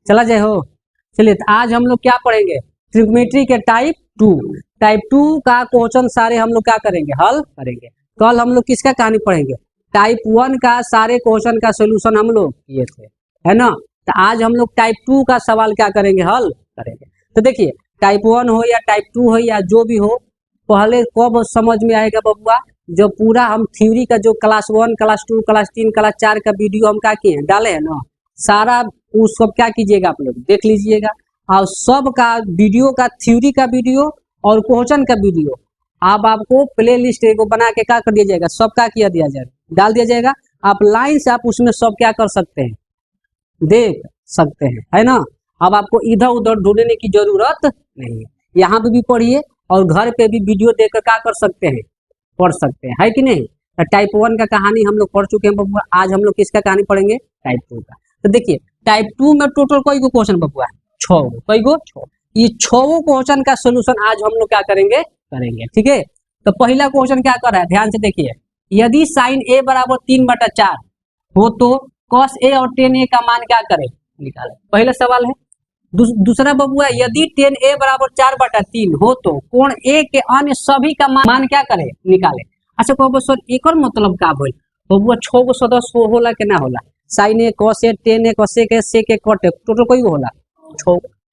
चला जाए हो। चलिए तो आज हम लोग क्या पढ़ेंगे, ट्रिग्नोमेट्री के टाइप टू का क्वेश्चन सारे हम लोग क्या करेंगे, हल करेंगे। कल हम लोग किसका कहानी पढ़ेंगे, टाइप वन का सारे क्वेश्चन का सोल्यूशन हम लोग किए थे, है ना। तो आज हम लोग टाइप टू का सवाल क्या करेंगे, हल करेंगे। तो देखिए टाइप वन हो या टाइप टू हो या जो भी हो, पहले कब समझ में आएगा बबुआ, जो पूरा हम थ्योरी का जो class one class two class तीन क्लास चार का वीडियो हम क्या किए हैं, डाले हैं ना, सारा उस सब क्या कीजिएगा आप लोग देख लीजिएगा। और सब का वीडियो का थ्योरी का वीडियो और क्वेश्चन का वीडियो अब आपको प्ले लिस्ट को बना के क्या कर दिया जाएगा, सब क्या किया दिया जाएगा, डाल दिया जाएगा। आप लाइन से आप उसमें सब क्या कर सकते हैं, देख सकते हैं, है ना। अब आपको इधर उधर ढूंढने की जरूरत नहीं है, यहाँ पे भी पढ़िए और घर पे भी वीडियो देखकर क्या कर सकते हैं, पढ़ सकते हैं, है कि नहीं। तो टाइप वन का कहानी हम लोग पढ़ चुके हैं बबुआ, आज हम लोग किसका कहानी पढ़ेंगे, टाइप टू का। तो देखिए टाइप टू में टोटल कई गो क्वेश्चन बबुआ, 6 गो, कई गो 6। ये 6 क्वेश्चन का सोल्यूशन आज हम लोग क्या करेंगे, ठीक है। तो पहला क्वेश्चन क्या कर रहा है, ध्यान से देखिए, यदि साइन ए बराबर 3/4 हो तो कॉस ए और टेन ए का मान क्या करें, निकालें। पहला सवाल है। दूसरा बबुआ, यदि टेन ए बराबर 4/3 हो तो कोण ए के अन्य सभी का मान क्या करे, निकाले। अच्छा कहबो सर एकर मतलब का बोल बबुआ, 6 गो सदस्य होला के ना होला, sign A cos A ten A cos ए के सेक ए कॉट ए, टोटल कोई होला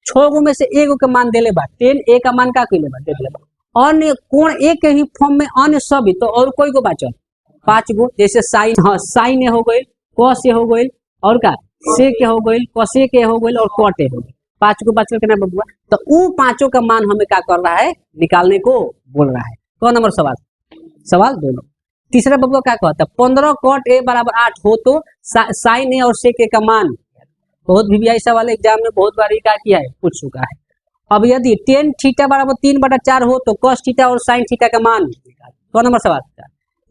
6 गो में से एगो के मान देले बा, टेन ए का मान का कइले बा, देख ले बा। अन्य कोण ए के ही फॉर्म में अन्य सभी, तो और कोई गो बचल 5 गो, जैसे साइन, हाँ साइन ए हो गई, कॉस ए हो गई, और का सेक ए हो गई, कॉस ए के हो गई और कॉट ए हो गई, 5 को बचल के ना बबुआ। तो वो 5 का मान हमें क्या कर रहा है, निकालने को बोल रहा है। कौन नंबर सवाल, सवाल दोनों। तीसरा बबुआ क्या कहता है, 15 कॉट ए बराबर 8 हो तो साइन ए और सेक ए का मान। बहुत वीवीआई सवाल एग्जाम में बहुत बार क्या किया है, पूछ चुका है। अब यदि टेन थीटा बराबर 3/4 हो तो कॉस थीटा और साइन थीटा का मान। कौन नंबर सवाल,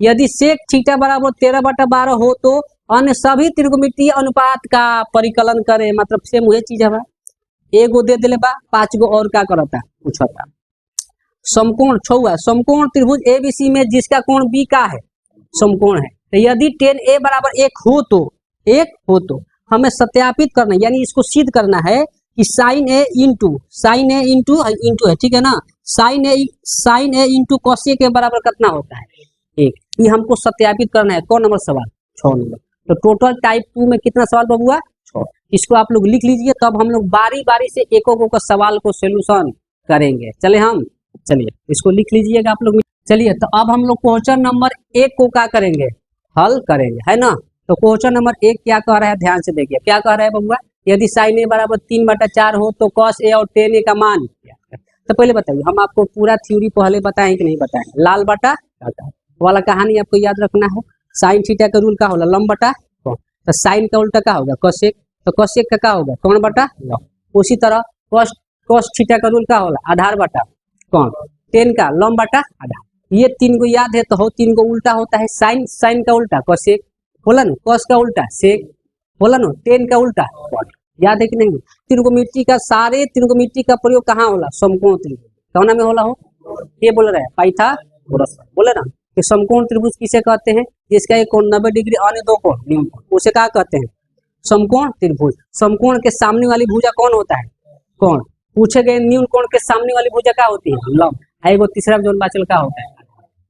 यदि सेक थीटा बराबर 13/12 हो तो अन्य सभी त्रिकोणमितीय अनुपात का परिकलन करे, मतलब सेम वही चीज है। एगो दे दिले बा, 5 गो और क्या करता पूछता। समकोण 6, समकोण त्रिभुज एबीसी में जिसका कोण बी का है, समकोण है। तो यदि टेन ए बराबर 1 हो तो हमें सत्यापित करना है, यानी इसको सिद्ध करना है कि साइन ए इंटू है, ठीक है ना। Sign A into cos A के बराबर कितना होता है, 1। ये हमको सत्यापित करना है। कौन नंबर सवाल, 6 नंबर। तो टोटल टाइप 2 में कितना सवाल बबुआ, 6। इसको आप लोग लिख लीजिए, तब हम लोग बारी बारी से एक का सवाल को सोल्यूशन करेंगे। चले हम, चलिए इसको लिख लीजिएगा आप लोग। चलिए तो अब हम लोग क्वेश्चन नंबर 1 को क्या करेंगे, हल करेंगे, है ना। तो क्वेश्चन नंबर 1 क्या कह रहा है, ध्यान से देखिए क्या कह रहा है बबुआ, यदि साइन ए बराबर 3/4 हो तो कॉस ए और टेन ए का मान। तो पहले बताइए, हम आपको पूरा थ्योरी पहले बताएं कि नहीं बताएं, लाल बटा वाला कहानी आपको याद रखना है। साइन थीटा का रूल का होला, लंब बटा कोण। तो साइन का उल्टा क्या होगा, कोसेक। तो कोसेक का क्या होगा, कोण बटा लंब। उसी तरह कॉस थीटा का रूल का होला, आधार बटा कोण। टेन का लंब बटा आधार। ये 3 को याद है तो हो, 3 को उल्टा होता है, साइन का उल्टा कोसेक बोला ना, कॉस का उल्टा सेक बोला ना, टेन का उल्टा कॉट। याद है कि नहीं। त्रिकोणमिति का सारे त्रिकोणमिति का प्रयोग कहाँ होला, समकोण त्रिभुज। कौन में होला हो, ये बोल रहा है पाइथागोरस, बोले ना कि समकोण त्रिभुज किसे कहते हैं, जिसका एक कोण 90 डिग्री अन्य दो कोण न्यून कोण, उसे क्या कहते हैं, समकोण त्रिभुज। समकोण के सामने वाली भुजा कौन होता है, कोण। पूछे गए न्यून कोण के सामने वाली भुजा क्या होती है, लंब। है वो तीसरा जोन बाचल का होता है।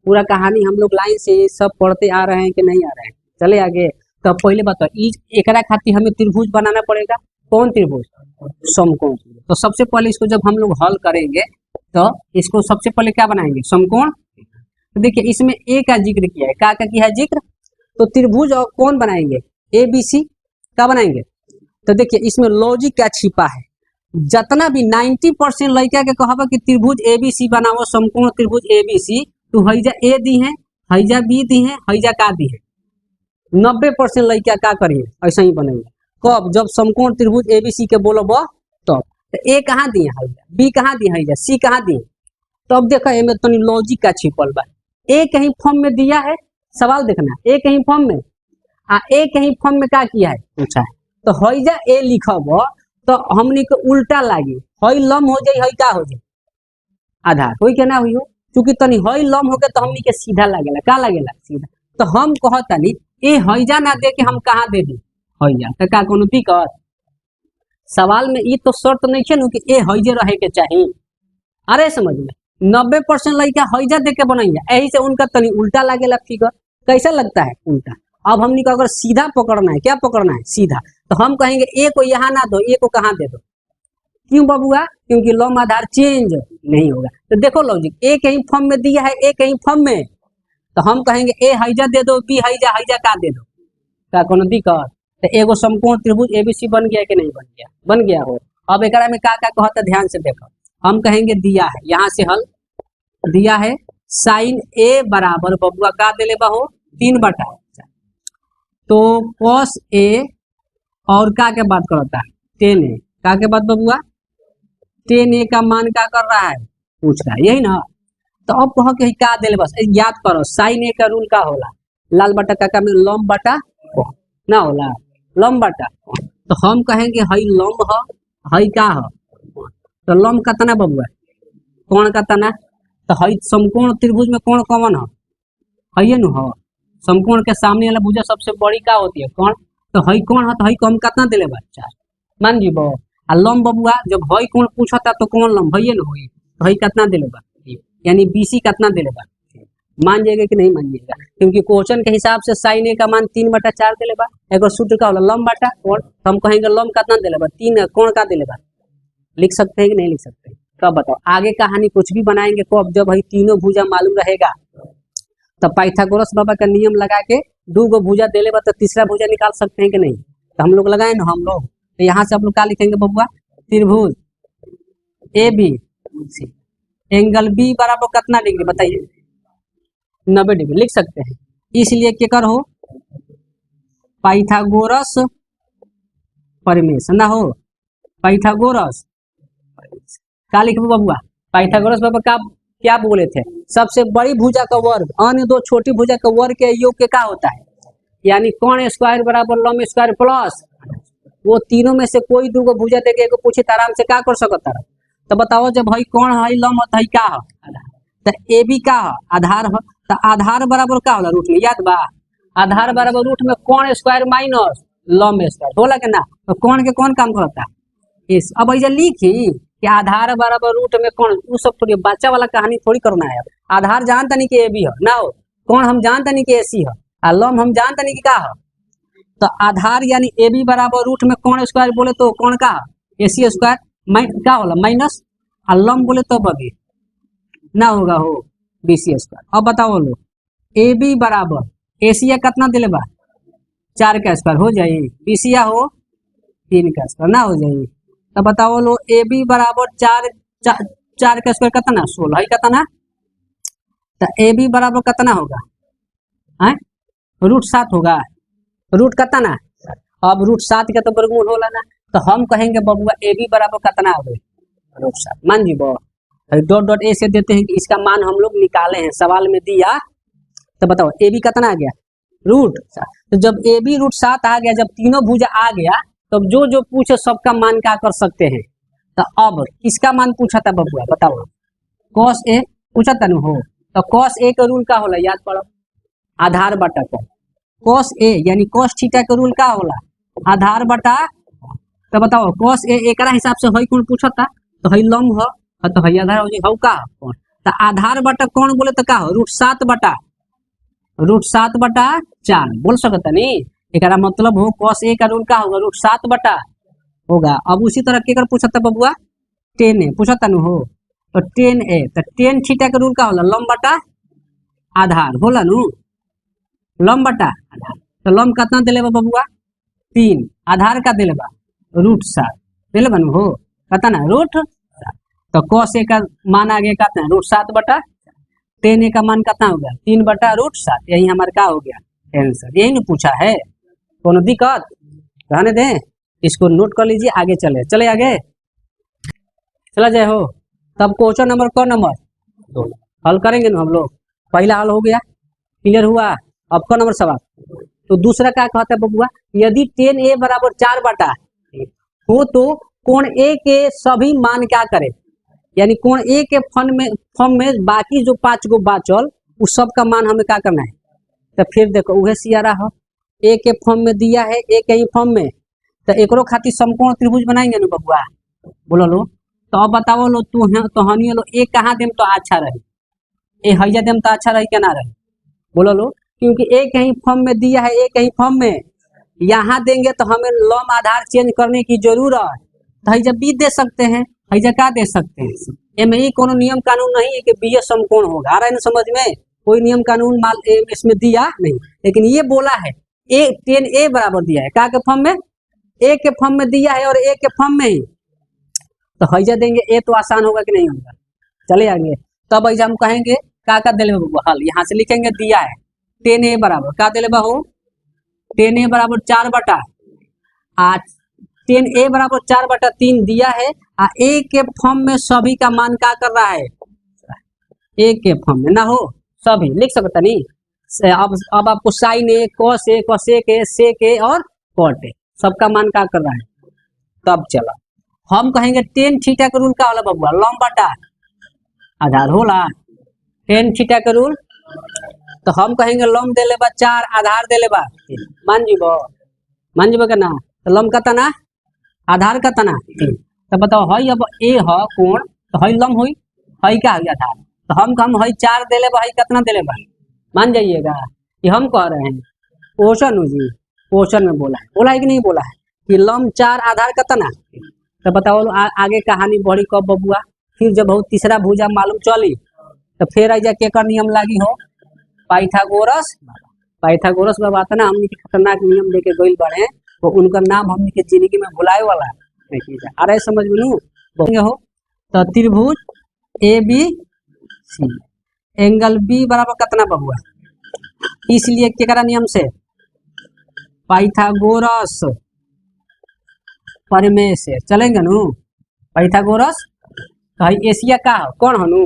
पूरा कहानी हम लोग लाइन से सब पढ़ते आ रहे हैं कि नहीं आ रहे हैं। चले आगे। तो पहले बताओ, एकरा खातिर हमें त्रिभुज बनाना पड़ेगा। कौन त्रिभुज, समकोण। तो सबसे पहले इसको जब हम लोग हल करेंगे तो इसको सबसे पहले क्या बनाएंगे, समकोण। तो देखिए इसमें ए का जिक्र किया है, क्या किया है जिक्र। तो त्रिभुज और कौन बनाएंगे, ए बी सी का बनाएंगे। तो देखिए इसमें लॉजिक क्या छिपा है, जितना भी 90% लड़का के कहबा कि त्रिभुज एबीसी बनाओ, समकोण त्रिभुज एबीसी, तो हैजा ए दी है, हैजा बी दी है, हैजा का दी है। 90% लड़का क्या करिए, ऐसा ही बनेंगे। कब, जब समकोण त्रिभुज एबीसी के बोलब तब। तो ए कहाँ दिए, हैजा बी कहाँ दिए, हैजा सी कहाँ दिए। तब देखा एमे तनी लॉजिक का छिपल बा। ए कहीं फॉर्म में दिया है, सवाल देखना, ए कहीं फॉर्म में ए कहीं फॉर्म में क्या किया है, पूछा है। तो हैजा ए लिखब तो हमनी के उल्टा लागी, हई लम हो जाए, हई का हो जाए आधार, होई के ना हुई हो। क्योंकि तनी हई लम हो गए तो हमनी के सीधा लागेला, का लागेला सीधा। तो हम कहतनी ए हैजा ना दे के हम कहाँ दे दी, हैजा। तो का कोनो दिक्कत, सवाल में ये तो शर्त नहीं है कि ए हईजे रहे के चाहिए। अरे समझ में 90% लड़का हईजा देख के बनाइए, यही से उनका तनी उल्टा लागेला फिगर। कैसा लगता है? उल्टा। अब हमने को अगर सीधा पकड़ना है, क्या पकड़ना है? सीधा। तो हम कहेंगे ए को यहाँ ना दो, ए को कहाँ दे दो। क्यों बबुआ? क्योंकि लॉम आधार चेंज नहीं होगा। तो देखो लॉजिक, ए कहीं फॉर्म में दिया है, ए कहीं फॉर्म में, तो हम कहेंगे ए हईजा दे दो, बी हईजा, हईजा का दे दो, क्या कोनो दिक्कत? तो एगो समकोण त्रिभुज एबीसी बन गया कि नहीं बन गया? बन गया हो। अब एकरा में का कहता ध्यान से देखो। हम कहेंगे दिया है, यहाँ से हल दिया है साइन ए बराबर बबुआ का दे ले हो 3/। तो कॉस ए और का के बात करता है 10a, का के बात बबुआ 10a का मान क्या कर रहा है? पूछ रहा है, यही ना। तो अब कहो कि का दे ले, बस याद करो साइन ए का रूल का होला, लाल बटा का में लंब बटा ना होला, लंब बटा। तो हम कहेंगे हई लंब ह, हई का ह, तो लंब कतना बबुआ? कोण कतना? तो हई समकोण त्रिभुज में कोण कौन है? हई नु ह। समकोण के सामने वाला भुजा सबसे बड़ी का होती है? कोण। तो हई कोण है, तो हई कम कितना दिले बा? 4। मान जी बो। आ लंब बबुआ जब हई कोण पूछता तो कौन लंब हई न होई, तो हई कितना दिले बा? यानी बीसी कितना दिले बा? मान जाएगा कि नहीं मान जाएगा? क्योंकि क्वेश्चन के हिसाब से साइन ए का मान 3/4 दिले बा। एगो सूत्र का होला लंब बटा कोण, हम कहेंगे लंब कितना दिले बा? 3। कोण का दिले बा? लिख सकते हैं कि नहीं लिख सकते? कब बताओ? आगे कहानी कुछ भी बनाएंगे कब? जब हई तीनों भुजा मालूम रहेगा, तब पाइथागोरस बाबा का नियम लगा के 2 गो भुजा देले बा तो तीसरा भुजा निकाल सकते हैं कि नहीं? तो हम लोग लगाए ना हम लोग। तो यहाँ से आप लोग क्या लिखेंगे बबुआ? त्रिभुज ए बी, एंगल बी बराबर कितना डिग्री बताइए? 90 डिग्री लिख सकते हैं। इसलिए क्या कर हो पाइथागोरस परिमेय ना हो, पाइथागोरस क्या लिखे बबुआ? पाइथागोरस बाबा का क्या बोले थे? सबसे बड़ी भुजा का वर्ग अन्य 2 छोटी भुजा का वर्ग के योग के क्या होता है? यानी कोण स्क्वायर बराबर लंब स्क्वायर प्लस वो तीनों में से कोई 2 गो भुजा देके एगो पूछे तो आराम से क्या कर सकता है? तो बताओ जब हई कोण हई लंब हई का है? तो ए बी का है? आधार है। तो आधार बराबर का होला? रूट में, याद बा? आधार बराबर रूट में कोण स्क्वायर माइनस लंब स्क्वायर होला के ना? तो कोण के कौन काम करता है? इस अब ऐसे लिखी कि आधार बराबर रूट में कोण, वो सब थोड़ी बच्चा वाला कहानी थोड़ी करना है। आधार जानता नहीं कि ए बी है ना हो, कोण हम जानता नहीं कि ए सी है, आ लंब हम जानता नहीं कि का है। तो आधार यानी ए बी बराबर रूट में कोण स्क्वायर बोले तो कोण का है? ए सी स्क्वायर क्या होला? माइनस, आ लंब बोले तो बगी ना होगा हो बी सी स्क्वायर। अब बताओ लो ए बी बराबर एशिया कितना दिले बा? 4 का स्क्वायर हो जाए, बीसिया हो 3 का स्क्वायर ना हो जाए। तो बताओ लो ए बी बराबर 4 का स्क्वायर कितना? 16 कितना? तो ए बी बराबर कितना होगा? है रूट 7 होगा। रूट कितना? अब रूट 7 का तो वर्गमूल होला ना। तो हम कहेंगे बबुआ ए बी बराबर कितना हो? रूट 7। मान जी बो डॉट डॉट ए से देते हैं कि इसका मान हम लोग निकाले हैं, सवाल में दिया। तो बताओ ए बी कितना आ गया? रूट 7। तो जब ए बी रूट 7 आ गया, जब तीनों भुजा आ गया, तब जो जो पूछे सबका मान क्या कर सकते हैं? तो अब किसका मान पूछा था बबुआ बताओ? कॉस ए पूछा था ना हो। तो कॉस ए का रूल का होला? याद पड़ो आधार बटा कोण। कॉस ए यानी कॉस थीटा का रूल का होला? आधार बटा। तो बताओ कॉस ए एकरा हिसाब से हई कोण पूछा था? तो हई लंब हो, तो हई आधार हो जी हौ का कोण। तो आधार बटा कोण बोले तो का हो? रूट 7/4 बोल सकता नहीं। एकरा मतलब हो कॉस ए का रूल का होगा? रूट 7/, होगा। अब उसी तरह केकर पूछा था बबुआ? 10a पूछा था नु हो। तो 10a तो 10 थीटा का रूल का होला? लंब बटा आधार होला नु, लंब बटा आधार। तो लंब कितना दिले बा बबुआ? 3। आधार का दिले बा? रूट 7 दिले बा नु हो, कितना? रूट 7। तो कॉस ए का मान आ गया कितना? रूट 7/, 10a का मान कितना हो गया? 3/√7। यही हमारा क्या हो गया? आंसर। यही नहीं पूछा है, कोनो दिक्कत रहने दें, इसको नोट कर लीजिए। आगे चले आगे चला जाए हो। तब क्वेश्चन नंबर कौन नंबर 2 हल करेंगे ना हम लोग। पहला हल हो गया, क्लियर हुआ। अब का नंबर सवाल। तो दूसरा क्या कहता है बबुआ? यदि 10a बराबर 4/, हो तो कोण ए के सभी मान क्या करे? यानी कोण ए के फॉर्म में बाकी जो 5 गो बाचल उस सब का मान हमें क्या करना है? तो फिर देखो उहे सियारा हो, ए के फॉर्म में दिया है, ए के ही फॉर्म में, तो एकरो खातिर समकोण त्रिभुज बनाएंगे ना बबुआ, बोलो लो। तो अब बताओ लो तो हनी लो एक कहाँ देम तो अच्छा रही, ए हैया देम तो अच्छा रही क्या ना रही, बोलो लो। क्योंकि एक ही फॉर्म में दिया है, एक ही फॉर्म में, यहाँ देंगे तो हमें लॉम आधार चेंज करने की जरूरत, तो हैजा बी दे सकते हैं, हैजा क्या दे सकते हैं। एमे कोनो नियम कानून नहीं है कि बी समकोण होगा, आ रहा है ना समझ में, कोई नियम कानून माल इसमें दिया नहीं, लेकिन ये बोला है ए 10a बराबर दिया है, क्या के फॉर्म में, ए के फॉर्म में दिया है और ए के फॉर्म में ही, तो हैजा देंगे ए तो आसान होगा कि नहीं होगा। चले आगे, तब हैजा हम कहेंगे का दिले हल, यहाँ से लिखेंगे दिया है 10a बराबर का दिले हो, 10a बराबर 10a बराबर 4/3 दिया है, ए के फॉर्म में सभी का मान क्या कर रहा है, ए के फॉर्म में ना हो सभी लिख सकता नहीं। अब आपको sine A, cos A, cosec A, sec A और कॉट ए सबका मान क्या कर रहा है। तब चला हम कहेंगे टेन थीटा का रूल का होला बबुआ, लंब बटा आधार होला, टेन थीटा का रूल, तो हम कहेंगे लंब दे लेबा 4, आधार दे लेबा, मान जीबो के ना, तो लंब का तना, आधार का तना 3, तो बताओ हई अब ए ह कोण, तो हई लंब हुई, हई क्या हुई आधार, तो हम हई 4 दे लेबा, हई कितना दे लेबा, मान जाइएगा। ये हम कह रहे हैं क्वेश्चन जी, क्वेश्चन में बोला है कि नहीं बोला है कि लंब 4 आधार का तना, तो बताओ आगे कहानी बढ़ी कब बबुआ, फिर जब बहुत तीसरा भुजा मालूम चली तो फिर ऐजा केकर नियम लागी हो, पाइथागोरस बाबा था ना, हमने के खतरनाक नियम लेके गई बढ़े, तो उनका नाम हमने के जिंदगी में भुलाए वाला नहीं, आ रहा है समझ में लू हो। तो त्रिभुज A B C, angle B बराबर कितना बबुआ, इसलिए केकरा नियम से, पाइथागोरस प्रमेय से चलेंगे नु, पाइथागोरस तो एशिया का हो कौन हो नु,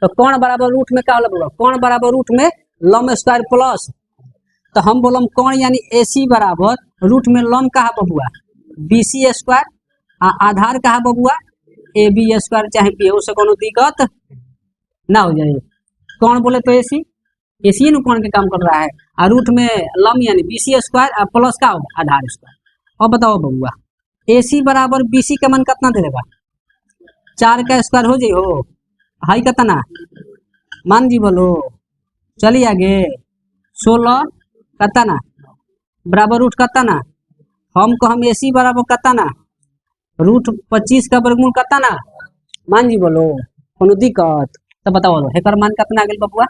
तो कौन बराबर रूट में क्या होला, कौन बराबर रूट में लंब स्क्वायर प्लस, तो हम बोलम कौन यानी एसी बराबर रूट में लंब का बबुआ बीसी स्क्वायर, आधार का बबुआ ए बी स्क्वायर, चाहे बी हो से कोनो दिक्कत ना हो जाए। कौन बोले तो एसी, एसी नु कौन के काम कर रहा है, और रूट में लंब यानी बीसी स्क्वायर और प्लस का होगा आधार स्क्वायर। अब बताओ बबुआ एसी बराबर बीसी का मान कितना दे देगा, 4 का स्क्वायर हो जाए हो, हाई कितना मान जी बोलो, चलिए आगे 16 कितना बराबर रूट कितना, हम एसी बराबर कितना रूट 25 का वर्गमूल कितना, मान जी बोलो कोनो दिक्कत, तो बताओ हेकर मान कितना आ गया बबुआ।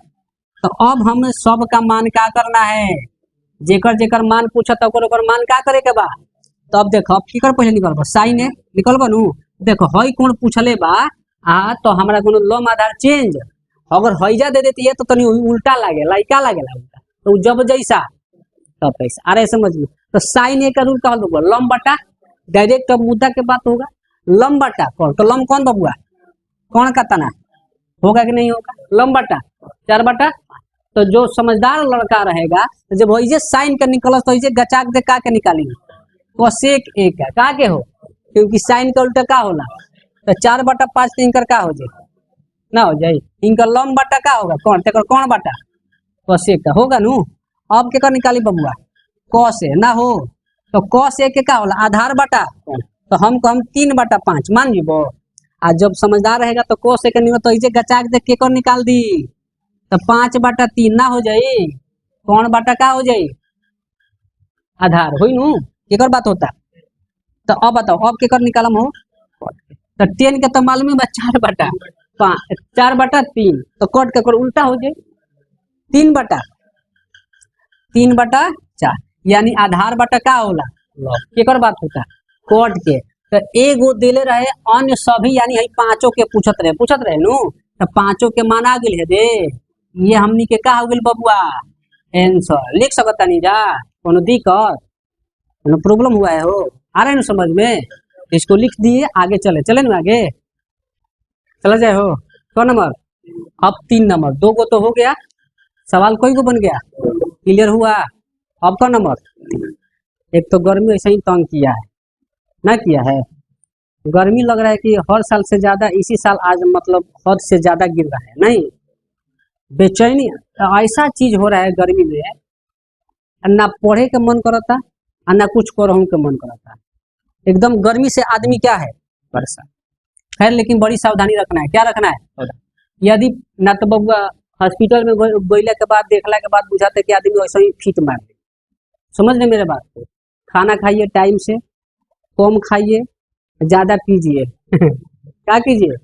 तो अब हम सब का मान क्या करना है, जेकर जेकर मान पूछा तो ओकर मान क्या करे के बा, तो अब देखो अब केकर पहले निकलबा, साइन ए निकलबा नु, देखो हई कोण पूछले बा, तो हमरा कोनो लंब आधार चेंज, अगर हैजा दे देती है तो तनी उल्टा लागे लाइका लागेला उल्टा, तो जब जैसा तब तैसा, आ रहा समझ में। तो साइन ए का रूल का होगा लंब बटा, डायरेक्ट अब मुद्दा के बात होगा, लंब बटा कौन, तो लंब कौन बबुआ, कौन का तना होगा कि नहीं होगा, लंब बटा 4/, तो जो समझदार लड़का रहेगा तो जब वही साइन का निकल तो इसे गचाक दे का के निकालेंगे, कोसेक ए का के हो, क्योंकि साइन का उल्टा का होला, तो 4/5 तो इनकर का हो जाए ना हो जाए, इनका लंब बटा का होगा कौन, तेकर कौन बटा कोसेक का होगा नु। अब के कर निकाली बबुआ कॉस ए ना हो, तो कॉस ए के का होला आधार बटा, तो हम 3/5 मान जीबो, आज जब समझदार रहेगा तो कोस ए के निकल तो इसे गचाक दे के कर निकाल दी, तो 5/3 ना हो जाए, कौन बटा का हो जाए आधार हुई नु, केकर बात होता। तो अब बताओ अब केकर निकालम हो, तो 10 के तो मालूम है 4/3, तो कट के कर उल्टा हो जाए 3/4, यानी आधार बटा का होला केकर बात होता कट के, तो एगो दिले रहे अन्य सभी यानी हई पांचों के पूछत रहे नु, तो पांचों के मान आ गेल है दे, ये हमनी के का हो गेल बबुआ आंसर, लिख सकता नहीं जा, कोनो दिक्कत कोनो प्रॉब्लम हुआ है हो, आ रहे हैं समझ में, इसको लिख दिए आगे चले ना, आगे चला जाए हो। कौन नंबर, अब 3 नंबर, 2 गो तो हो गया, सवाल कोई को बन गया, क्लियर हुआ। अब कौन नंबर, एक तो गर्मी ऐसा ही तंग किया है ना, किया है गर्मी, लग रहा है कि हर साल से ज्यादा इसी साल आज मतलब हद से ज्यादा गिर रहा है, नहीं बेचैनी ऐसा चीज हो रहा है गर्मी में, ना पढ़े के मन करता ना कुछ करहूं के मन करता, एकदम गर्मी से आदमी क्या है, परेशान। खैर लेकिन बड़ी सावधानी रखना है, क्या रखना है, यदि न तो बबुआ हॉस्पिटल में गइला के बाद देखला के बाद बुझाते कि आदमी वैसे ही फीट मार दे। समझ रहे मेरे बात को। खाना खाइए टाइम से, कम खाइए, ज्यादा पीजिए क्या कीजिए,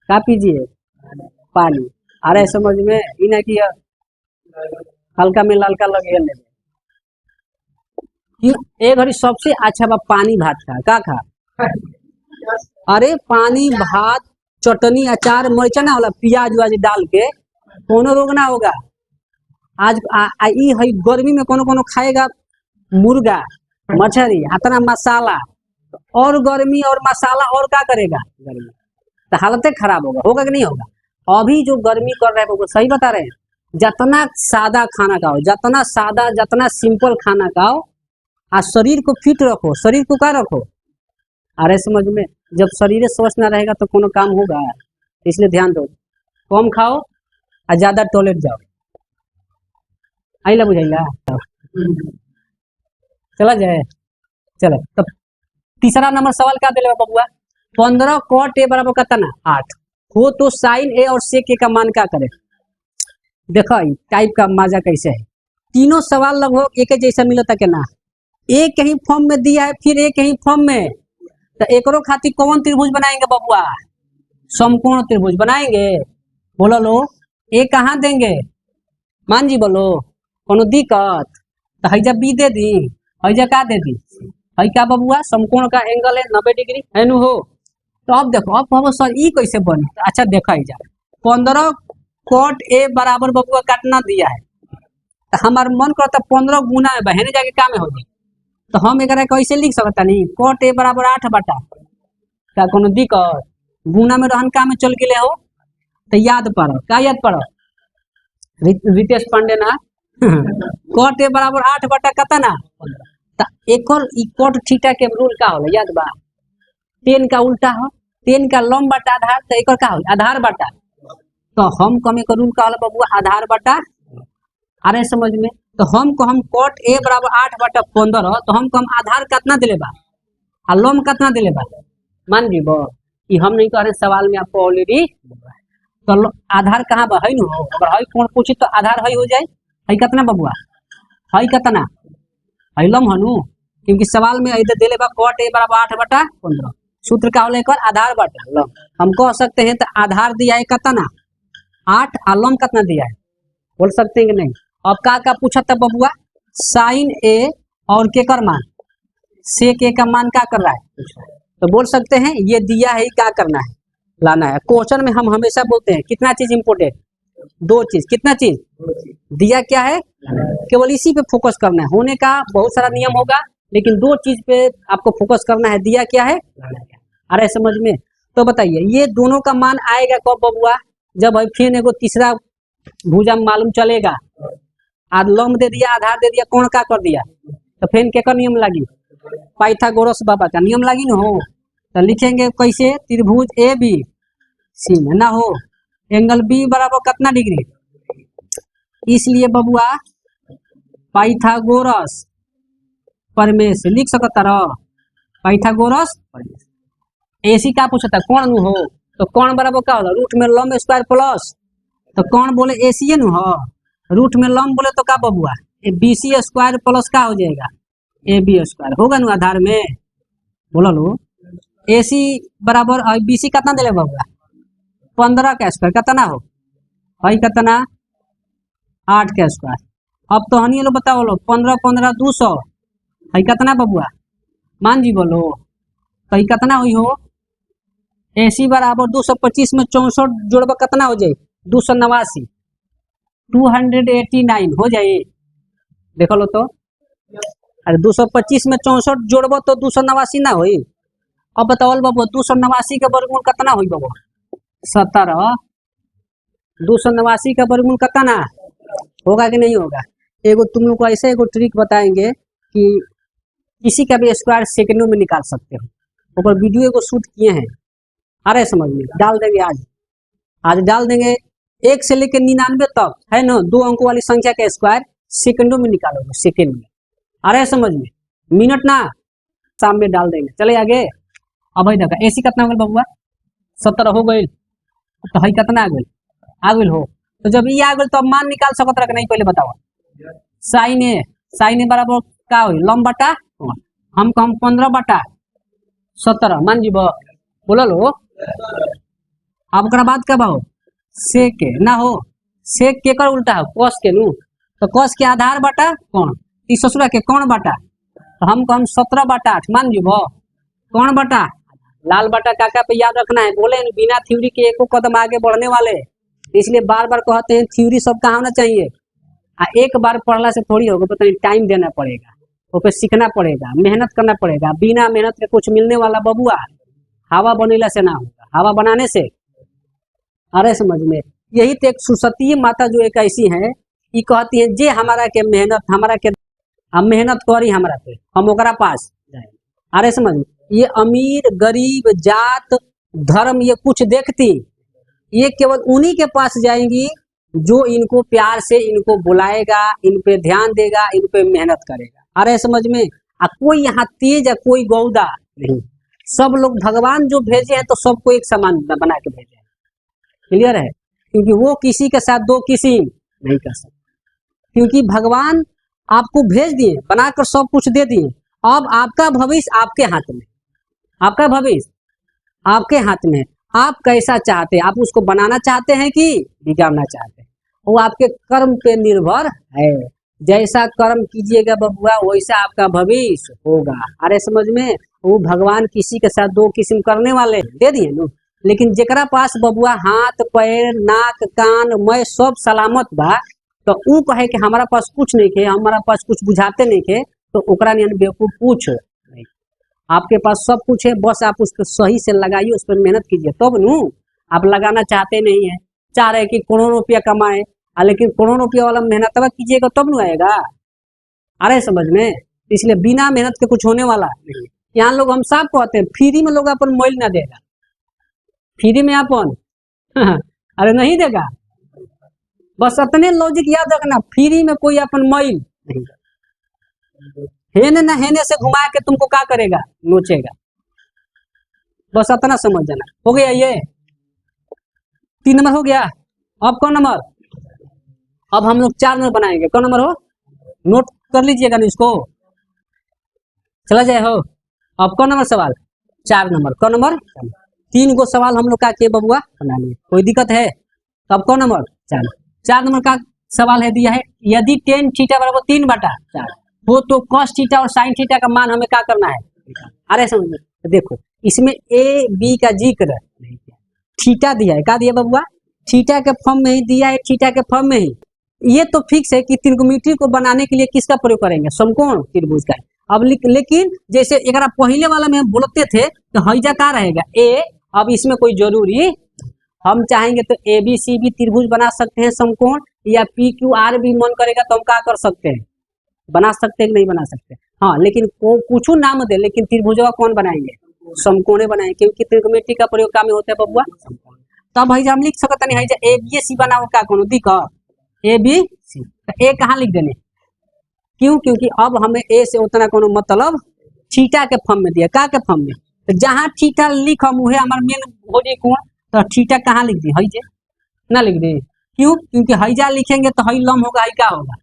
क्या पीजिए, पानी। अरे समझ में ई ना कि हल्का में ललका लगे ले। एक घड़ी सबसे अच्छा बा पानी भात खा अरे पानी भात चटनी अचार मरचा ना होला, प्याज व्याज डाल के कोनो रोग ना होगा। आज ई है गर्मी में कोनो कोनो खाएगा मुर्गा मछली इतना मसाला, और गर्मी और मसाला और क्या करेगा, गर्मी तो हालत खराब होगा कि नहीं होगा। अभी जो गर्मी कर रहे हैं वो सही बता रहे हैं, जितना सादा खाना खाओ, जितना सादा जितना सिंपल खाना खाओ, आज शरीर को फिट रखो, शरीर को क्या रखो। अरे समझ में, जब शरीर स्वस्थ ना रहेगा तो कोनो काम होगा, इसलिए ध्यान दो, कम खाओ और ज्यादा टॉयलेट जाओ। आइला बुझाइला, चला जाए। चलो तब तीसरा नंबर सवाल क्या दिले बबुआ, 15 cot a बराबर कितना 8 हो तो साइन ए और सेक ए का मान क्या करे। देखो टाइप का मजा कैसे है, तीनों सवाल लगभग एक जैसा मिलता के ना, एक ही फॉर्म में दिया है, फिर एक ही फॉर्म में, तो एकरो खातिर कौन त्रिभुज बनाएंगे बबुआ, समकोण त्रिभुज बनाएंगे। बोलो लो ए कहाँ देंगे, मान जी बोलो, कोनो दिक्कत तो हैजा बी दे दी, हैजा का दे दी, है क्या बबुआ, समकोण का एंगल है 90 डिग्री है नु हो। तो अब देखो अब बाबू सर ई कैसे बनी, तो अच्छा देखा जा 15 cot a बराबर बबुआ काटना दिया है, तो हमार मन करता 15 गुना में बहने जाके काम में हो जाए, तो हम एक कैसे लिख सकता नहीं, cot a बराबर 8 बटा, क्या कोनो दिक्कत, गुना में रहन काम में चल गए हो, तो याद पड़ो, क्या याद पड़ो, रितेश पांडे ना cot a बराबर 8 बटा कितना, तो एक और cot थीटा के रूल का होला याद बा, 10 का उल्टा हो, 10 का लंब बटा आधार, तो एक और का हो आधार बटा, तो हम कम एक रूल का होला बबुआ आधार बटा। अरे समझ में, तो हम cot a बराबर 8 बटा 15, तो हम आधार कितना दिले बा और लंब कितना दिले बा, मान जी बो कि हम नहीं कह रहे सवाल में आपको ऑलरेडी, तो आधार कहाँ बा, है नु हो, अगर है कौन पूछी तो आधार है हो जाए, है कितना बबुआ, है कितना, है लंब हनु, क्योंकि सवाल में इधर दिले बा cot a बराबर 8 बटा 15, सूत्र का होला एक आधार बटा लंब, हम कह सकते हैं तो आधार दिया है कितना 8 और लंब कितना दिया है, बोल सकते हैं कि नहीं। अब का पूछा था बबुआ, साइन ए और के कर मान, सेक ए का मान क्या कर रहा है, तो बोल सकते हैं ये दिया है, क्या करना है, लाना है। क्वेश्चन में हम हमेशा बोलते हैं कितना चीज इंपोर्टेंट, 2 चीज, कितना चीज दिया क्या है, केवल इसी पे फोकस करना है, होने का बहुत सारा नियम होगा लेकिन 2 चीज पे आपको फोकस करना है, दिया क्या है। अरे समझ में, तो बताइए ये दोनों का मान आएगा कब बबुआ, जब फिर एगो तीसरा भुजा मालूम चलेगा, आज लंब दे दिया आधार दे दिया, कौन का कर दिया, तो फिर के का नियम लगी, पाइथागोरस बाबा का नियम लगी ना हो, तो लिखेंगे कैसे, त्रिभुज ए बी सी में ना हो, एंगल बी बराबर कितना डिग्री, इसलिए बबुआ पाइथागोरस परमेश लिख सकता रहो, पाइथागोरस ऐसी क्या पूछता कौन नु हो, तो कौन बराबर क्या होला, रूट में लंब स्क्वायर प्लस, तो कौन बोले एसी नु हो, रूट में लंब बोले तो क्या बबुआ बी सी स्क्वायर प्लस क्या हो जाएगा ए बी स्क्वायर होगा नु आधार में, बोला लो ए सी बराबर बी सी कितना दिले बबुआ 15 का स्क्वायर कितना हो, भाई कितना 8 का स्क्वायर। अब तो हनी लो बताओ लो 15 15 200 है कितना बबुआ, मान जी बोलो तो कितना हुई हो, ए सी बराबर 225 में 64 जोड़बा कितना हो जाए 289, 289 हो जाए, देखो लो तो, अरे 225 में 64 जोड़बो तो 289 ना हुई। अब बताओ बाबू 289 का वर्गमूल कितना हुई बाबू 17, 289 का वर्गमूल कितना होगा कि नहीं होगा। एगो तुम लोग को ऐसे एगो ट्रिक बताएंगे कि किसी का भी स्क्वायर सेकंडों में निकाल सकते हो, ऊपर वीडियो एगो शूट किए हैं, अरे समझ में डाल देंगे, आज डाल देंगे, 1 से लेकर 99 तक है ना, 2 अंकों वाली संख्या का स्क्वायर सेकंडों में निकालोगे, सेकंड में, अरे समझ में, मिनट ना, शाम में डाल देंगे। चले आगे। अब भाई देखा AC कितना हो गया बबुआ 17 हो गई, तो हई कितना आ गई आ गई हो। तो जब ये आ गई तो अब मान निकाल सकत रह नहीं, पहले बताओ। साइन ए बराबर का हुई लम बटा हम 15 बटा 17 मान जी बोल लो। अब ओकरा बाद क्या हो सेक के ना हो, सेक के कर उल्टा हो कस के नू, तो कस के आधार बटा कौन ती ससुरा के कौन बटा, तो हम 17 बटा 8 मान जी कौन बटा लाल बटा काका पे याद रखना है। बोले बिना थ्योरी के एको कदम आगे बढ़ने वाले, इसलिए बार बार कहते हैं थ्योरी सबका होना चाहिए। एक बार पढ़ला से थोड़ी होगा, पता नहीं टाइम देना पड़ेगा, वो सीखना पड़ेगा, मेहनत करना पड़ेगा। बिना मेहनत के कुछ मिलने वाला बबुआ हवा बनेला से ना होगा, हवा बनाने से। अरे समझ में यही तो एक सुसतीय माता जो एक ऐसी है, ये कहती है जे हमारा के मेहनत हमारा के हम मेहनत करी हमारा पे हम ओकरा पास जाए। अरे समझ में ये अमीर गरीब जात धर्म ये कुछ देखती, ये केवल उन्हीं के पास जाएंगी जो इनको प्यार से इनको बुलाएगा, इन पे ध्यान देगा, इन पे मेहनत करेगा। अरे समझ में कोई यहाँ तेज है कोई गौदा नहीं, सब लोग भगवान जो भेजे हैं तो सबको एक समान बना के भेजे हैं। क्लियर है, क्योंकि वो किसी के साथ दो किसी नहीं कर सकते, क्योंकि भगवान आपको भेज दिए बनाकर सब कुछ दे दिए। अब आपका भविष्य आपके हाथ में, आपका भविष्य आपके हाथ में। आप कैसा चाहते हैं, आप उसको बनाना चाहते हैं कि बिगाड़ना चाहते हैं, वो आपके कर्म पे निर्भर है। जैसा कर्म कीजिएगा बबुआ वैसा आपका भविष्य होगा। अरे समझ में वो भगवान किसी के साथ दो किस्म करने वाले दे दिए ना, लेकिन जेकरा पास बबुआ हाथ पैर नाक कान मैं सब सलामत बा, तो ऊ कहे कि हमारा पास कुछ नहीं थे, हमारा पास कुछ बुझाते नहीं थे, तो ओकरा नहीं बेवकूफ पूछ नहीं। आपके पास सब कुछ है, बस आप उसको सही से लगाइए, उस पर मेहनत कीजिए तब नू। आप लगाना चाहते नहीं है, चाह रहे कि करोड़ों रुपया कमाए, लेकिन करोड़ों रुपया वाला मेहनत कीजिएगा तब नू आएगा। अरे समझ में, इसलिए बिना मेहनत के कुछ होने वाला नहीं। यहाँ लोग हम साफ कहते हैं फ्री में लोग अपन मोइल ना देगा, फ्री में अपन अरे नहीं देगा। बस अपने लॉजिक याद रखना, फ्री में कोई अपन मोइल नहीं, हेने ना हेने से घुमा के तुमको क्या करेगा नोचेगा। बस इतना समझ जाना। हो गया ये 3 नंबर हो गया। अब कौन नंबर, अब हम लोग 4 नंबर बनाएंगे। कौन नंबर हो नोट कर लीजिएगा ना इसको, चला जाए हो। अब कौन नंबर सवाल 4 नंबर। कौन नंबर 3 गो सवाल हम लोग का के बबुआ बना लिए, कोई दिक्कत है। अब कौन नंबर 4 नंबर का सवाल है दिया है, यदि tan थीटा बराबर 3 बटा 4 हो तो cos थीटा और sin थीटा का मान हमें क्या करना है। अरे समझ में देखो इसमें a b का जिक्र नहीं किया, थीटा दिया है, क्या दिया बबुआ थीटा के फॉर्म में ही दिया है, थीटा के फॉर्म में ही। ये तो फिक्स है कि त्रिकोणमिति को बनाने के लिए किसका प्रयोग करेंगे, समकोण त्रिभुज का। अब लेकिन जैसे एक पहले वाला में बोलते थे तो हईजा क्या रहेगा a, अब इसमें कोई जरूरी हम चाहेंगे तो ABCB त्रिभुज बना सकते हैं समकोण, या PQR भी मन करेगा तो हम क्या कर सकते हैं बना सकते हैं कि नहीं बना सकते। हाँ लेकिन कुछ नाम दे, लेकिन त्रिभुजवा कौन बनाएंगे समकोणे बनाएंगे, क्योंकि त्रिकोणमिति का प्रयोग काम में होता है बबुआ। तब भाई हम लिख सकते नहीं है ABC बनाओ क्या कौन दिख ABC, तो A कहाँ लिख देने, क्यों क्योंकि अब हमें A से उतना कोनो मतलब थीटा के फॉर्म में दिया, क्या के फॉर्म में, तो जहाँ थीटा लिख हम उहे हमारे मेन हो जाए कोण, तो थीटा कहाँ लिख दी हईजे ना लिख दी, क्यों क्योंकि हईजा लिखेंगे तो हई लम होगा, हई क्या होगा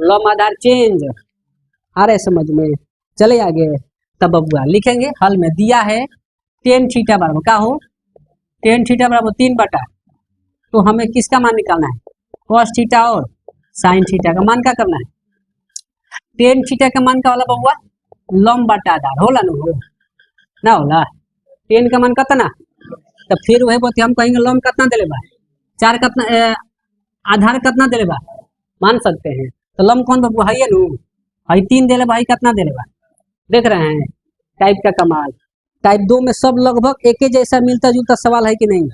लम आधार चेंज। अरे समझ में चले आगे। तब बबुआ लिखेंगे हल में दिया है tan थीटा बराबर क्या हो, tan थीटा बराबर 3 बटा, तो हमें किसका मान निकालना है cos थीटा और sin थीटा का मान क्या करना है। tan थीटा का मान का वाला बबुआ लम बटा आधार होला ना होला, tan का मान कितना, तो फिर वही बात हम कहेंगे लम कितना दिले बा 4 कितना आधार कितना दिले बा मान सकते हैं, तो लम कौन बबुआ है नु हई 3 दिले बा, कितना दिले बा देख रहे हैं। टाइप का कमाल, टाइप 2 में सब लगभग एक ही जैसा मिलता जुलता सवाल है कि नहीं,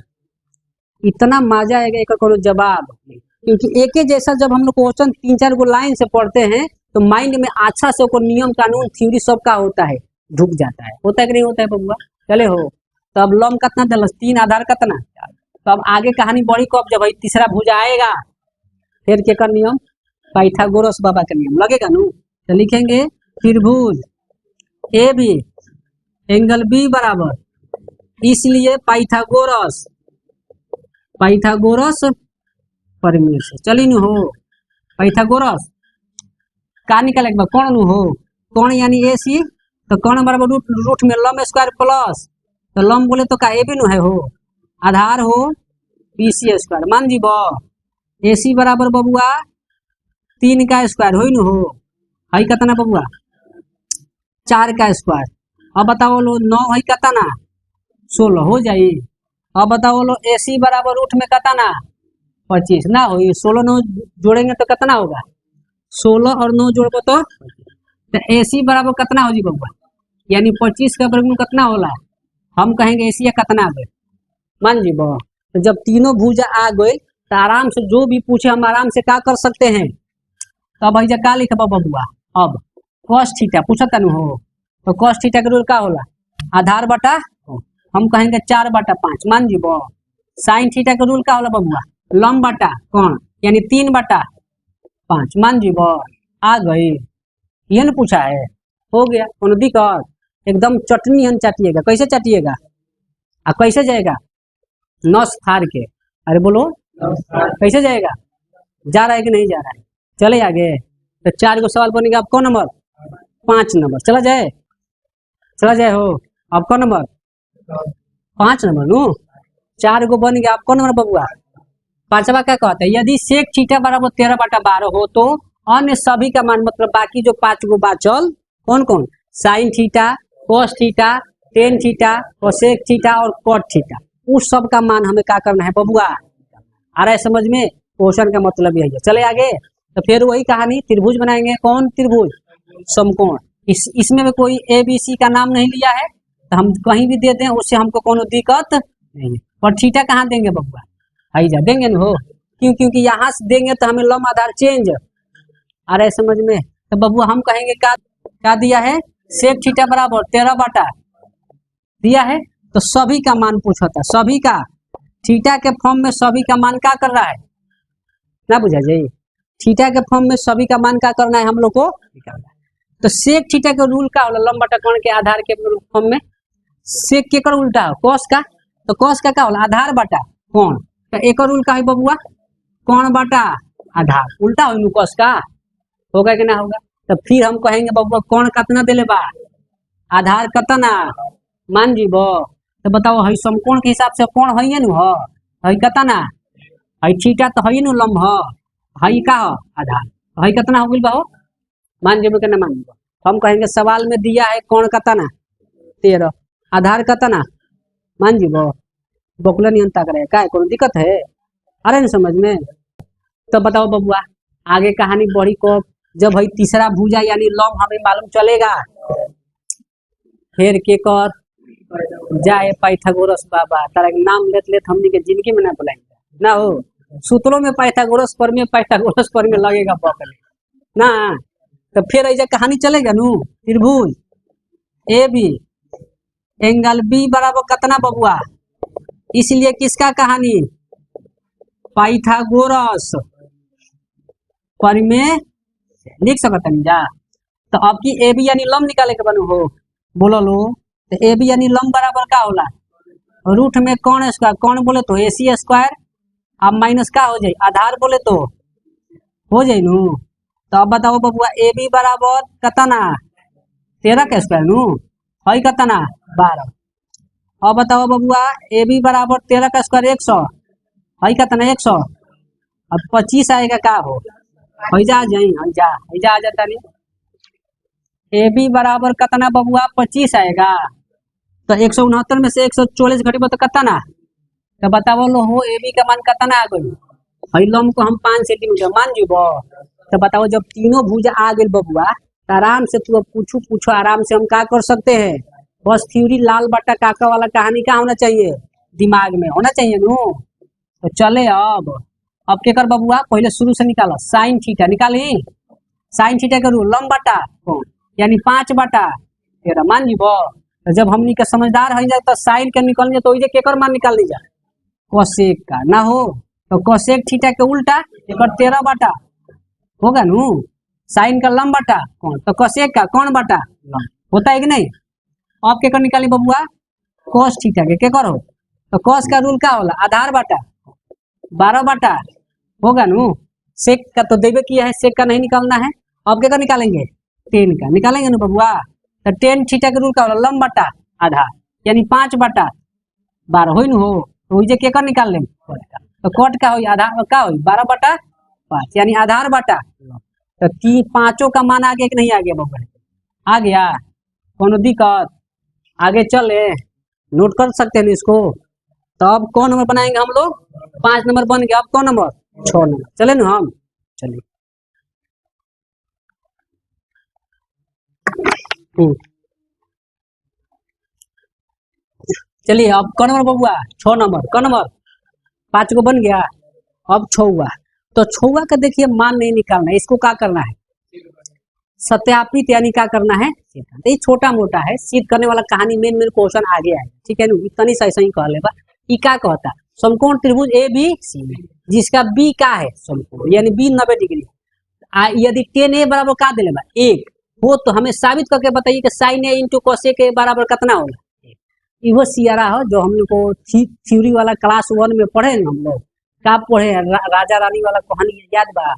इतना मजा आएगा एक कोनो जवाब, क्योंकि एक ही जैसा जब हम लोग क्वेश्चन 3-4 गो लाइन से पढ़ते हैं तो माइंड में अच्छा से नियम कानून थ्योरी सब का होता है ढुक जाता है, होता है कि नहीं होता है बबुआ। चले हो तब लम कितना दिलस 3 आधार कितना, तो अब आगे कहानी बड़ी कब जब तीसरा भुजा आएगा फिर के कर नियम पाइथागोरस बाबा का नियम लगेगा नू, तो लिखेंगे त्रिभुज AB एंगल बी बराबर, इसलिए पाइथागोरस परिमेय से चली नु हो। पाइथागोरस का निकाले के बाद कौन नु हो, कौन यानी ए सी, तो कौन बराबर रूट में लंब स्क्वायर प्लस, तो लंब बोले तो का ए भी नु है हो, आधार हो बी सी स्क्वायर मान जी बो। ए सी बराबर बबुआ 3 का स्क्वायर हो नु हो, हई कतना बबुआ 4 का स्क्वायर। अब बताओ लो 9 हई कतना 16 हो जाई। अब बताओ लो ए सी बराबर रूट में कतना 25 ना हो, 16 9 जोड़ेंगे तो कितना होगा 16 और 9 जोड़बो तो ए सी बराबर कितना हो जी बबुआ, यानी 25 का वर्गमूल कितना होला, हम कहेंगे एशिया कितना आ गए मान जी बो। तो जब तीनों भुजा आ गए तो आराम से जो भी पूछे हम आराम से क्या कर सकते हैं। तो अब भैया का लिखबा बबुआ, अब cos थीटा पूछा तनु हो, तो cos थीटा के रूल का होला, आधार बटा हम कहेंगे 4/5 मान जी बो। साइन थीटा के रूल का होला बबुआ, लंब बटा कौन यानी 3/5 मान जी बो। आ गई, ये न पूछा है, हो गया कोनो दिक्कत, एकदम चटनी हन चाटिएगा। कैसे चाटिएगा आ कैसे जाएगा, नस फाड़ के, अरे बोलो कैसे जाएगा, जा रहा है कि नहीं जा रहा है, चले आगे। तो 4 को सवाल बनेगा, अब कौन नंबर 5 नंबर, चला जाए हो। अब कौन नंबर 5 नंबर नु, 4 को बन गया। अब कौन नंबर बबुआ 5वां क्या कहता है, यदि सेक थीटा बराबर 13/12 हो तो अन्य सभी का मान, मतलब बाकी जो 5 को बाचल कौन कौन, sine theta, cos theta, tan theta, cosec theta और कॉट थीटा, उस सब का मान हमें क्या करना है बबुआ। आ रहा है समझ में, क्वेश्चन का मतलब यही है। चले आगे, तो फिर वही कहानी, त्रिभुज बनाएंगे। कौन त्रिभुज, समकोण। इसमें भी कोई ए बी सी का नाम नहीं लिया है, तो हम कहीं भी दे दें उससे हमको कोनो दिक्कत नहीं है। और थीटा कहाँ देंगे बबुआ, आई जा देंगे न हो, क्योंकि यहाँ से देंगे तो हमें लंब आधार चेंज। आ रहा है समझ में, तो बबुआ हम कहेंगे क्या दिया है, सेक थीटा बराबर 13 दिया है, तो सभी का मान पूछा था, सभी का थीटा के फॉर्म में सभी का मान क्या कर रहा है ना, बुझा जाइए। थीटा के फॉर्म में सभी का मान क्या करना है हम लोग को निकालना है। तो सेक थीटा के रूल का होला, लंब बटा कोण के आधार के फॉर्म में, सेक के कर उल्टा हो कॉस का, तो कॉस का क्या होला, आधार बटा कोण, तो एक रूल का है बबुआ कोण बटा आधार, उल्टा हो कॉस का, होगा कि ना होगा। तो फिर हम कहेंगे बबुआ कोण कितना देले बा, आधार कितना मान जी बो। तो बताओ हई समकोण के हिसाब से कोण है नु हो, हई कितना, हई थीटा तो हई नु लंब हो, हई का हो आधार, हई कितना हो गई बा हो मान जी के ना मान जी। हम कहेंगे सवाल में दिया है कोण कितना 13, आधार कितना मान जी बो। बकुला नहीं अंता करे का, कोनो दिक्कत है, अरे न समझ में। तो बताओ बबुआ आगे कहानी बढ़ी को, जब हई तीसरा भुजा यानी लंब हमें मालूम चलेगा, फिर के कर जाए पाइथागोरस बाबा, तारा के नाम लेत लेत हमनी के जिंदगी में ना बुलाएंगे ना हो, सूत्रों में पाइथागोरस पर में लगेगा पकड़े ना। तो फिर ऐसा कहानी चलेगा नु, त्रिभुज ए बी एंगल बी बराबर कितना बबुआ, इसलिए किसका कहानी, पाइथागोरस परिमेय लिख सकते हैं जा। तो अब की ए बी यानी लंब निकाले के बनू हो, बोलो लो। तो ए बी यानी लंब बराबर का होला, रूट में कौन स्क्वायर, कौन बोले तो ए सी स्क्वायर, अब माइनस का हो जाए आधार बोले तो हो जाए नु। तो अब बताओ बबुआ ए बी बराबर कितना 13 का स्क्वायर नु, हई कितना 12। अब बताओ बबुआ ए बी बराबर 13 का स्क्वायर 100, हई कितना 100, अब 25 आएगा का हो, हैजा जाई हैजा आ जाता नहीं। ए बी बराबर कितना बबुआ 25 आएगा, तो 169 में से 144 घटेगा तो कितना, तो बताओ लो हो ए बी का मान कितना आ गई, हई लंब को हम 5 सेंटीमीटर मान जीबो। तो बताओ जब तीनों भुजा आ गई बबुआ, तो आराम से तू अब पूछो आराम से हम क्या कर सकते हैं, बस थ्योरी लाल बट्टा काका वाला कहानी का होना चाहिए, दिमाग में होना चाहिए नु। तो चले अब क्या कर बबुआ, पहले शुरू से निकालो, साइन थीटा निकाली, साइन थीटा के रूल लंब बटा कौन यानी 5/13 मान जीबो। तो जब हमनी के समझदार हो जाए तो साइन के निकल जाए, तो वही केकर मान निकाल लीजा कोसेक का ना हो, तो कोसेक थीटा के उल्टा एक 13 होगा नु, साइन का लंब बटा कौन, तो कोसेक का कौन बटा लंब, होता है कि नहीं। अब के कर निकाली बबुआ cos थीटा के करो तो cos का रूल का होला आधार बाटा 12 बाटा होगा नु सेक का तो देवे किया है सेक का नहीं निकालना है। अब क्या निकालेंगे टेन का निकालेंगे ना बबुआ तो टेन थीटा के रूल का होला लंब बाटा आधार यानी 5 बाटा 12 होई न हो तो जे के कर निकाल लें तो कट का होई आधार का होई 12 बाटा 5 यानी आधार बाटा तो तीन पांचों का मान आ गया कि नहीं आ गया बबुआ आ गया कोनो दिक्कत आगे चले नोट कर सकते हैं इसको। तो अब कौन नंबर बनाएंगे हम लोग 5 नंबर बन गया। अब कौन नंबर 6 नंबर चले ना हम चलिए चलिए अब कौन नंबर बबुआ 6 नंबर कौन नंबर 5 को बन गया। अब 6 हुआ तो 6 हुआ का देखिए मान नहीं निकालना है इसको क्या करना है सत्यापित यानी क्या करना है ये छोटा मोटा है सिद्ध करने वाला कहानी मेन क्वेश्चन आगे आएगा ठीक है ना इतनी सा ऐसा ही कह लेगा ई क्या कहता समकोण त्रिभुज ए बी सी में जिसका बी का है समकोण यानी बी 90 डिग्री यदि टेन ए बराबर का दे लेगा 1 हो तो हमें साबित करके बताइए कि साइन ए इंटू कोस ए के बराबर कितना होगा। वो सियारा हो जो हम लोग को थ्योरी वाला क्लास 1 में पढ़े ना हम लोग का पढ़े राजा रानी वाला कहानी याद बा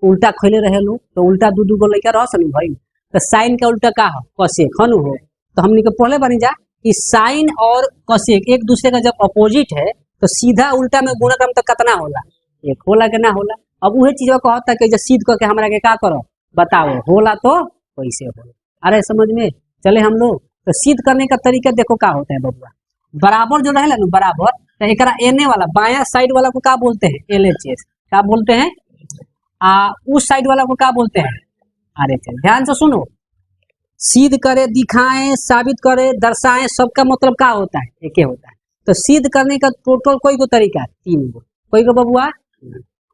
उल्टा खोले रहे लोग तो उल्टा दू गो लड़का रह सन भाई तो साइन का उल्टा का हो कोसेक हनु हो तो हमने के पढ़ले बनी जा कि साइन और कोसेक एक दूसरे का जब अपोजिट है तो सीधा उल्टा में गुणा क्रम तो कितना होला 1 होला कि ना होला। अब वही चीज कहता कि जो सिद्ध करके हमारा के का करो बताओ होला तो कैसे होला अरे समझ में चले हम लोग तो सिद्ध करने का तरीका देखो क्या होता है बबुआ बराबर जो रहेला ना बराबर तो एकरा एने वाला बाया साइड वाला को क्या बोलते हैं LHS क्या बोलते हैं उस साइड वाला को क्या बोलते हैं RHS। ध्यान से सुनो सिद्ध करे दिखाएं साबित करे दर्शाएं सबका मतलब क्या होता है एक होता है। तो सिद्ध करने का टोटल कोई को तरीका 3 गो कोई को बबुआ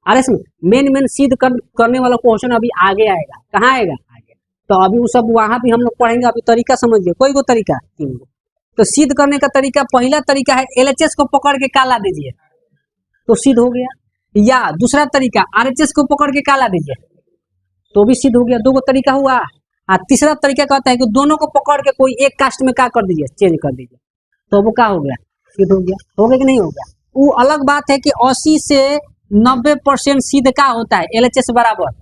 अरे सुन मेन सिद्ध करने वाला क्वेश्चन अभी आगे आएगा कहाँ आएगा आगे तो अभी वो सब वहां भी हम लोग पढ़ेंगे अभी तरीका समझिए कोई को तरीका 3 गो। तो सिद्ध करने का तरीका पहला तरीका है LHS को पकड़ के काला दीजिए तो सिद्ध हो गया या दूसरा तरीका RHS को पकड़ के काला दीजिए तो भी सिद्ध हो गया 2 गो तरीका हुआ। तीसरा तरीका कहता है कि दोनों को पकड़ के कोई एक कास्ट में क्या कर दीजिए चेंज कर दीजिए तो वो क्या हो गया सिद्ध हो गया कि नहीं हो गया। वो अलग बात है कि 80 से 90% सिद्ध का होता है LHS बराबर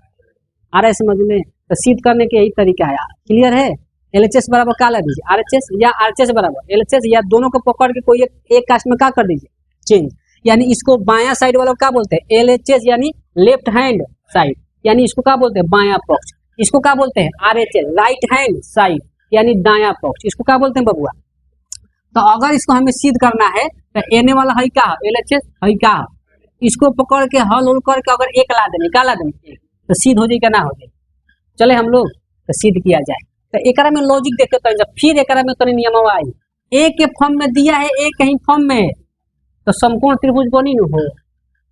RHS समझ में तो सिद्ध करने के यही तरीका है क्लियर है। LHS बराबर काला दीजिए RHS या RHS बराबर LHS या दोनों को पकड़ के कोई एक कास्ट में क्या कर दीजिए चेंज यानी इसको बाया साइड वाला क्या बोलते हैं LHS यानी लेफ्ट हैंड साइड यानी इसको क्या बोलते हैं बाया पक्ष इसको क्या बोलते हैं RHS राइट हैंड साइड यानी दाया पक्ष इसको क्या बोलते हैं बबुआ। तो अगर इसको हमें सिद्ध करना है तो एने वाला है क्या LHS है क्या इसको पकड़ के हल उल करके अगर एक ला देंगे क्या ला देंगे तो सिद्ध हो जाएगा ना हो जाए चले हम लोग तो सिद्ध किया जाए। तो एक में लॉजिक देखे तो फिर एक में तो नियम आई एक के फॉर्म में दिया है एक कहीं फॉर्म में तो समकोण त्रिभुज बनी न हो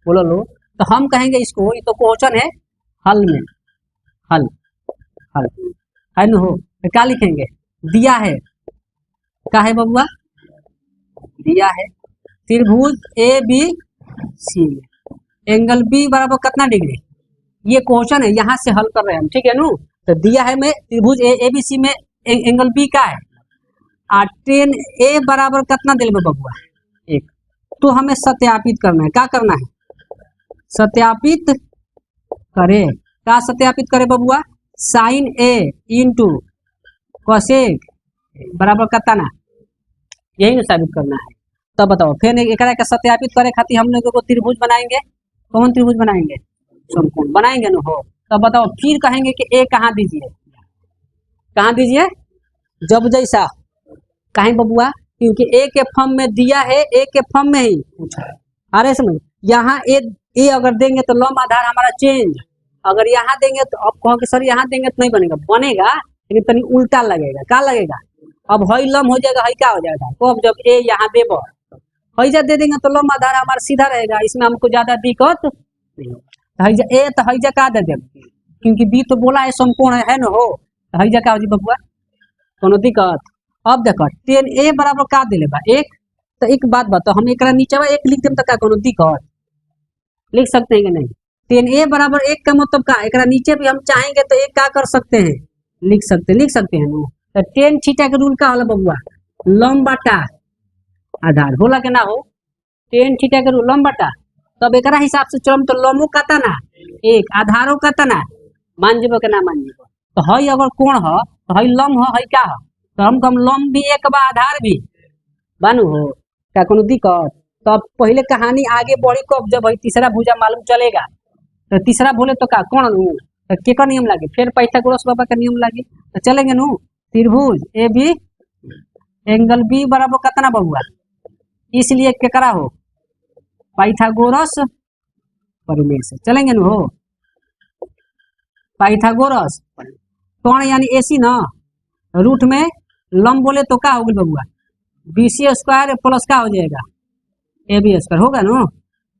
बोलो लो तो हम कहेंगे इसको ये तो क्वेश्चन है हल में हल हल है न हो तो क्या लिखेंगे दिया है क्या है बबुआ दिया है त्रिभुज ABC में एंगल B बराबर कितना डिग्री ये क्वेश्चन है यहाँ से हल कर रहे हैं हम ठीक है नु। तो दिया है मैं त्रिभुज ABC में एंगल B का है टेन A बराबर कितना दिल में बबुआ 1 तो हमें सत्यापित करना है क्या करना है सत्यापित करे क्या सत्यापित करे बबुआ साइन A इंटू कोसेक बराबर कितना यही ना साबित करना है। तो बताओ फिर एक का सत्यापित करे खातिर हम लोग को त्रिभुज बनाएंगे कौन त्रिभुज बनाएंगे समकोण बनाएंगे ना हो। तो बताओ फिर कहेंगे कि A कहाँ दीजिए जब जैसा कहीं बबुआ क्योंकि A के फॉर्म में दिया है A के फॉर्म में ही पूछा अरे समझ यहाँ ए अगर देंगे तो लंब आधार हमारा चेंज अगर यहाँ देंगे तो अब कहो कि सर यहाँ देंगे तो नहीं बनेगा लेकिन तनी उल्टा लगेगा क्या लगेगा अब हई लंब हो जाएगा हई क्या हो जाएगा तो अब जब ए यहाँ देव हईजा दे देंगे तो लंब आधार हमारा सीधा रहेगा इसमें हमको ज्यादा दिक्कत नहीं होगा। हईजा ए तो हईजा का दे देंगे क्योंकि बी तो बोला है समकोण है न हो तो हईजा का हो जी बबुआ कोनो दिक्कत। अब देखो टेन A बराबर का दिले बा 1 तो एक बात बताओ हम एक नीचे 1 लिख दें तो क्या कोनो दिक्कत लिख सकते हैं कि नहीं। टेन A बराबर 1 का मतलब का एक नीचे भी हम चाहेंगे तो एक क्या कर सकते हैं लिख सकते हैं ना तो टेन थीटा के रूल का होला बबुआ, लंब बटा आधार होला के ना हो, टेन थीटा के रूल लंब बटा, तब एकरा हिसाब से चलम तो लंबो कतना एक आधारो कतना मान जेबो के ना मान जेबो। तो हई अगर कोण ह तो हई लंब ह, हई का ह, तो हम कम लंब भी एक बा आधार भी बानू हो, क्या कोनो दिक्कत। तो अब पहले कहानी आगे बढ़ी कब, जब हई तीसरा भुजा मालूम चलेगा, तो तीसरा बोले तो का कोण लू, तो के का नियम लागे, फिर पाइथागोरस बाबा का नियम लागे, तो चलेंगे नू। त्रिभुज ए बी एंगल बी बराबर कितना बबुआ, इसलिए केकरा हो, पाइथागोरस परिमेय से चलेंगे नू हो, पाइथागोरस कोण यानी एसी ना, रूट में लंब बोले तो का होगा बबुआ, बीसी स्क्वायर प्लस का हो जाएगा ए बी स्क्वायर होगा ना,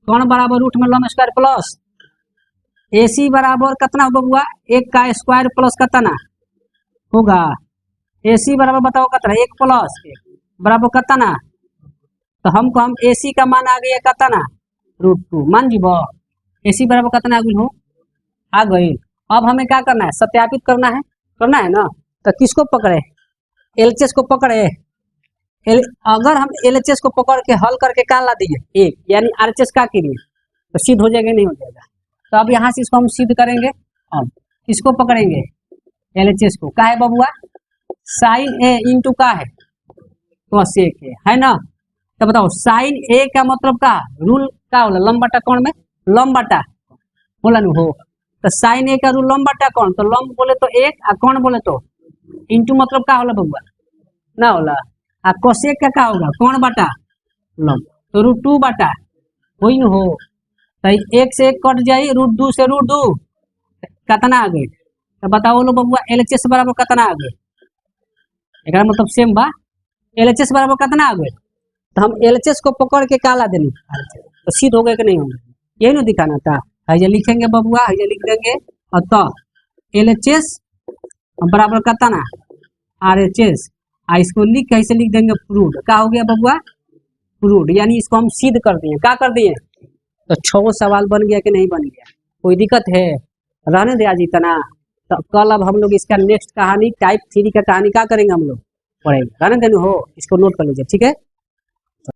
कोण बराबर रूट में लंब स्क्वायर प्लस एसी बराबर कितना हो बबुआ, एक का स्क्वायर प्लस कितना होगा, एसी बराबर बताओ कितना, एक प्लस एक बराबर कितना, तो हमको हम एसी का मान आ गया कितना √2 मान जीबो, एसी बराबर कितना आ गई हो, आ गई। अब हमें क्या करना है, सत्यापित करना है ना, तो किसको पकड़े, एलएचएस को पकड़े, अगर हम एलएचएस को पकड़ के हल करके क्या ला दिए एक, यानी आरएचएस का के लिए, तो सिद्ध हो जाएगा नहीं हो जाएगा। तो अब यहाँ से इसको हम सिद्ध करेंगे। अब किसको पकड़ेंगे, एलएचएस को, का है बबुआ, साइन ए इंटू का है कोसेक है ना। तो बताओ साइन ए का मतलब का रूल का होला, लंब बटा कोण में लंब बटा बोला नु हो, तो साइन ए का रूल लंब बटा कोण, तो लंब बोले तो एक आ कोण बोले तो इंटू मतलब का होला बबुआ ना होला, आ कोसेक का होगा कोण बटा लंब, तो √2 बटा वही न हो, तो एक से एक कट जाई, √2 से √2 कितना आ गए, तो बताओ लो बबुआ एलएचएस बराबर कितना आ गए, एक मतलब सेम बा, एलएचएस बराबर कितना आ गए, तो हम एलएचएस को पकड़ के काला देनी, तो सिद्ध हो गए कि नहीं होंगे, यही ना दिखाना था। हजे लिखेंगे बबुआ, हजे लिख देंगे, और तो एलएचएस बराबर कितना आरएचएस, इसको लिख के ऐसे लिख देंगे प्रूड, क्या हो गया बबुआ प्रूड, यानी इसको हम सिद्ध कर दिए, क्या कर दिए, तो 6 सवाल बन गया कि नहीं बन गया, कोई दिक्कत है, रहने दे आज इतना। तो कल अब हम लोग इसका नेक्स्ट कहानी टाइप 3 का कहानी क्या करेंगे, हम लोग पढ़ेंगे, रहने देने हो, इसको नोट कर लीजिए, ठीक है।